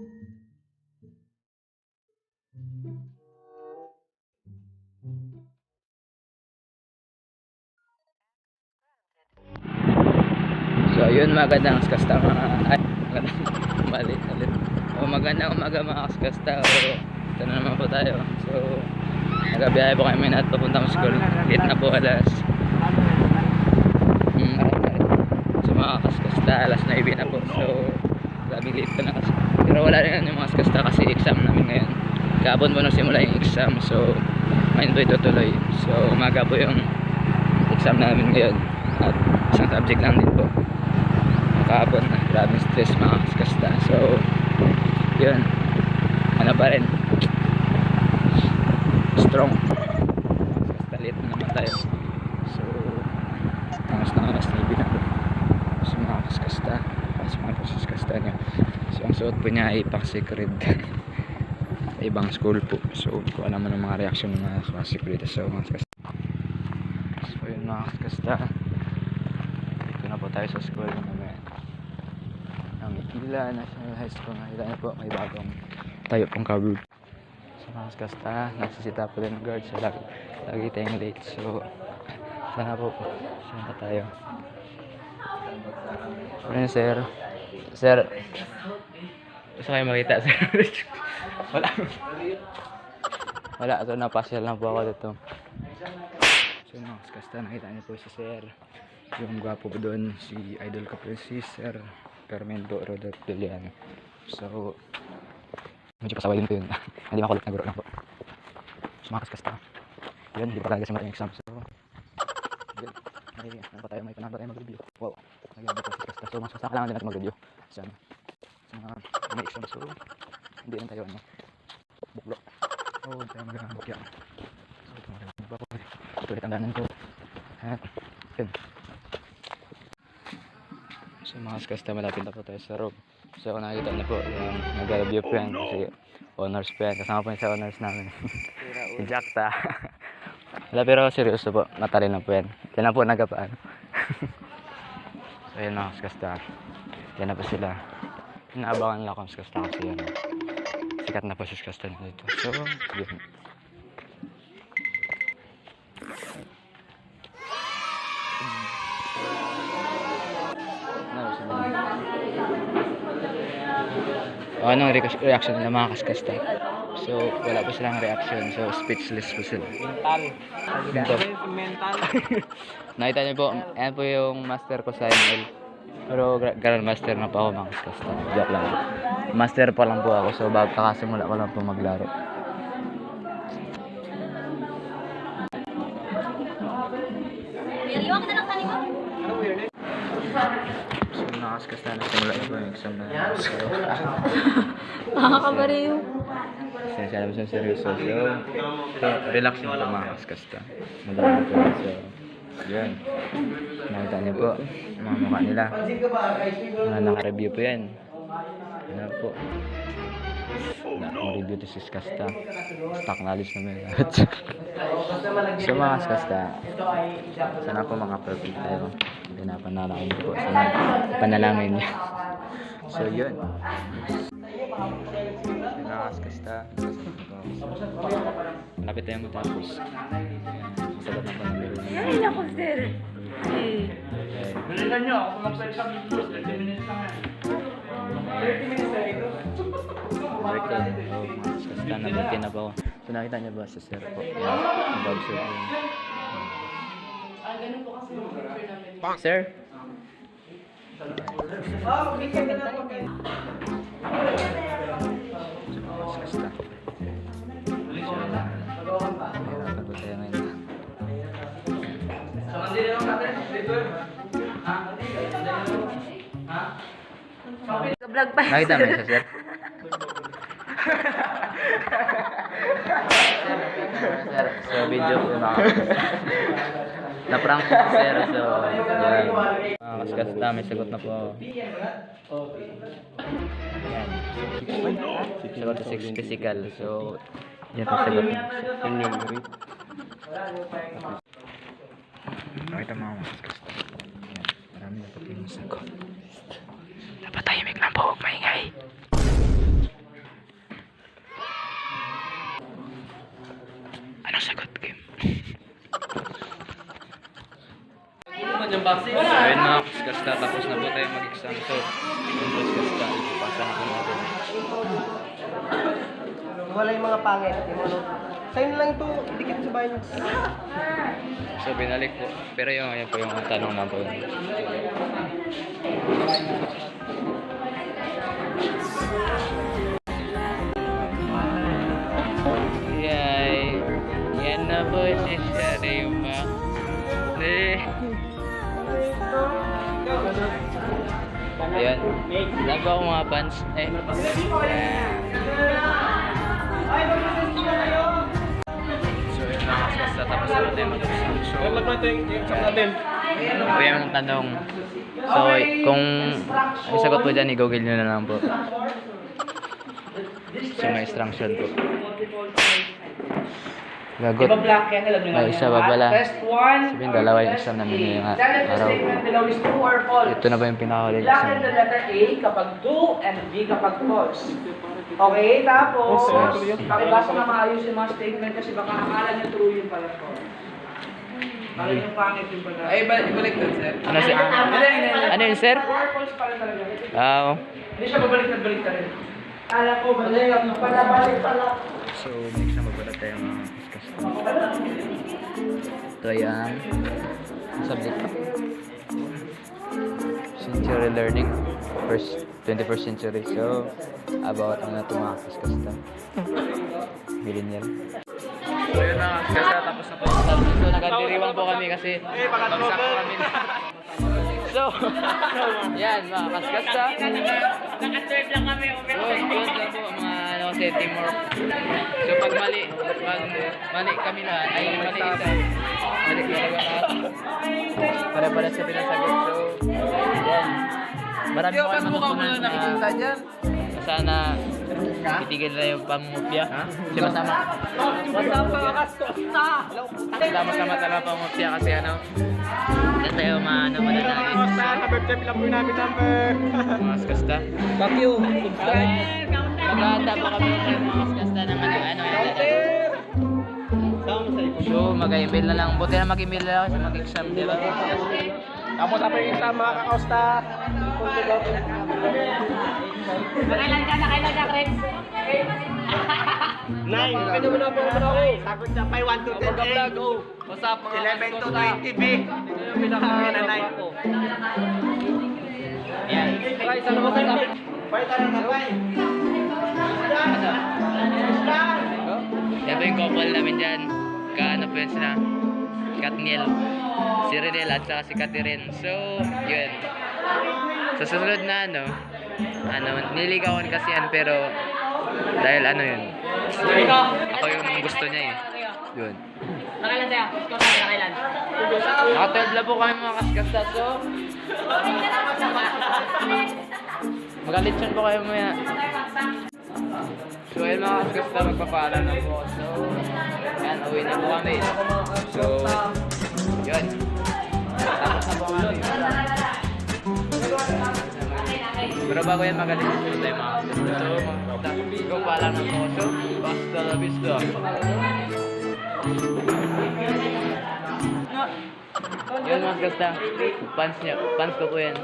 So yun, magandang kasta mga magandang umaga mga kaskasta. Ito na naman po tayo. So nagabiyahe po kami at papuntang school. Late na po alas so mga kaskasta alas 9 na po. So sabi late pa na kasi, pero wala rin yung mga kaskasta kasi exam namin ngayon. Kahapon po nung simula yung exam, so ngayon po itutuloy. So umaga po yung exam namin ngayon at isang subject lang din po. Kahapon na grabing stress mga kaskasta. So yun, ano pa rin, strong kaskasta. Late na naman tayo. So angas na ibig na so mga kaskasta, pas mga kaskasta nyo. So ang suot po niya ay pack-secret sa ibang school po. So kung alam mo ng mga reaction ng mga security. So mga kaskasta, so yun mga kaskasta, dito na po tayo sa school ng Iquila National High School. Nakita niyo po, may bagong tayo pong cover. So mga kaskasta, nagsisita po din ng guard. So lagi tayong late. So sana po saan tayo. Ano sir? Sir, gusto kayo makita sir? Wala, so napasyal lang po ako dito. So mga kaskasta, nakita niyo po si sir, yung gwapo po doon, si idol ko po si sir Carmendo Rodolfo Deliano. So medyo pasaway din po yun. Hindi makulit na guro lang po. So mga kaskasta, yun, hindi pa talaga siya yung exam. So yun, ano pa tayo, may panahon pa tayo mag-review. Wow, nagyabi po kaskasta. So mga kaskasta, kailangan din natin mag-review sa mga may exam. So hindi lang tayo buklo. So hindi tayo mag-bukya. So ito mga po, ito ulit ang danan ko. At yun, so mga kaskasta, malapit na po tayo sa room. So kung nakikita niyo po, yung nag-review po yan kasi honors po yan. Kasama po yan sa honors namin. Si Jackta. Wala, pero seryoso po, matalin na po yan. Yan na po nagapaan. So yun mga kaskasta, yan na po sila. Inaabangan nila akong kaskasta kasi yan, sikat na po si kaskasta dito. So yun, anong reaction ng mga kaskasta? So wala po silang reaction. So speechless po sila. Mental. Nakita niyo po, yan po yung master ko sa ML. Pero grand master na po ako mga kaskasta. Joke lang po. Master pa lang po ako. So kakasimula ko lang po maglaro. So nakaskasta na simula na po yung exam na. So nakakabariw. Siya alam siya seryoso. So relax na po mga kaskasta. Madami po. So yun, nakita niyo po mga mukha nila. Naka-review po yan. Ano po, naka-review to si kaskasta. Stock knowledge naman. So mga kaskasta, sana po mga perfect tayo. Pinapanalangin po. Sana panalangin niya. So yun, mga kaskasta, malapit tayo matapos. Sagot na po ng meron. Ay, naku sir. Bilisan nyo, ako magpag-exam yung 30 minutes lang yan. 30 minutes na ito. Birthday. Oh, kaskasta na birthday na po ako. So nakita niyo ba sa sir po? Yan, nag-observe yun. Ganun po kasi yung picture namin. Sir? Kaskasta. Mahirapan po tayo ngayon. Vlog pa. Nakita mo yun sa sir? Sir, so video po mga na-prank po si sir. So yan, mga kaskasta, may sagot na po. Yan, sagot sa 6 physical. So yan ang sagot niya. Nakita mga kaskasta, yan, marami na po yung sagot. Dapat tahimik lang po, huwag maingay. Sagot game. Ano yung vaccine? So yun mga kaskasta, tapos na po tayo mag-exam. So, yung kaskasta, ipapasa na po natin. Wala yung mga pangit. Yung mga sign lang ito, dikit sa bahay niyo. So binalik po. Pero yun po yung tanong na po. Yay! Yan na po si Sharima. Ayan. Saan ba ako mga pants? So yun na kaskasta, tapos na tayo mag-exam. So, ito yung tanong. So, kung ang sagot po dyan, i-google nyo na lang po. So, may instruction po. Gagot. Iba-black yan, alam nyo May isa pa pala. Test 1. Sabihin, dalawa yung exam namin ngayong araw. Statement below is true or false. Ito na ba yung pinakahuling Black exam? and the letter A kapag true and B kapag false. Okay, tapos pakibasa na maayos yung mga statement kasi baka akala nyo true yung pala false. Kala nyo pangit yung pala. Ay, ibalik doon, sir. Ano sir? Ano yun, sir? True or false pa rin talaga. Hindi siya babalik na rin. Kala ko, balik pala. So, next na magpala tayo mga discuss. Ito yung subject pa. Century learning. 21st century. So, about ano ito mga discuss ito. Millennial. So, yun mga discuss. Tapos na po. So, nagandiriwang po kami kasi bagsak po kami. So, yan mga kaskasta. Naka-third lang kami. So, yun lang po mga ano kasi teamwork. So, pag mali kami lahat, ay mali isa. Mali talaga lahat. Para sa pinasagot. So, yan. Marami po kayo matutunan na sana itigil na yung pangungupya. Kasi masama. Masama talaga pangungupya kasi ano. Hindi tayo mananagin. Birthday lang po namin number. Mga kaskasta. Fuck you. Maganda po kami ng mga kaskasta ng ano. So, mag-email na lang. Buti na mag-email na lang kasi mag-exam, di ba? Tapos sa pag-exam mga kakausta. Nakailan ka, Rex? 9. Pwede mo na po ako. Sagot siya pa 1 to 10. Go. 11 to 20 B. Pinaka-9 ko. Yan. Try sa labas tayo. Pwede tayo na try. Yan po yung couple namin dyan. Kaano po yun sila? Katniel. Si Renel at saka si Catherine. So, yun. Sa susunod na niligawan kasi yan pero dahil ano yun. Ako yung gusto niya eh. Yun. Nakailan sa'yo? Score sa'yo, nakailan? Naka-third lang po kami mga kaskasta. So, magalitsan po kayo maya. So, ayun mga kaskasta, magpapaalam na po. So, yan, uwi na po kami. So, yun. Tapos na po kami. Pero bago yan magalitsan po tayo mga kaskasta. So, magpapaalam na po. So, basta la vista. Yun mga kaskasta. Pants ko po yan.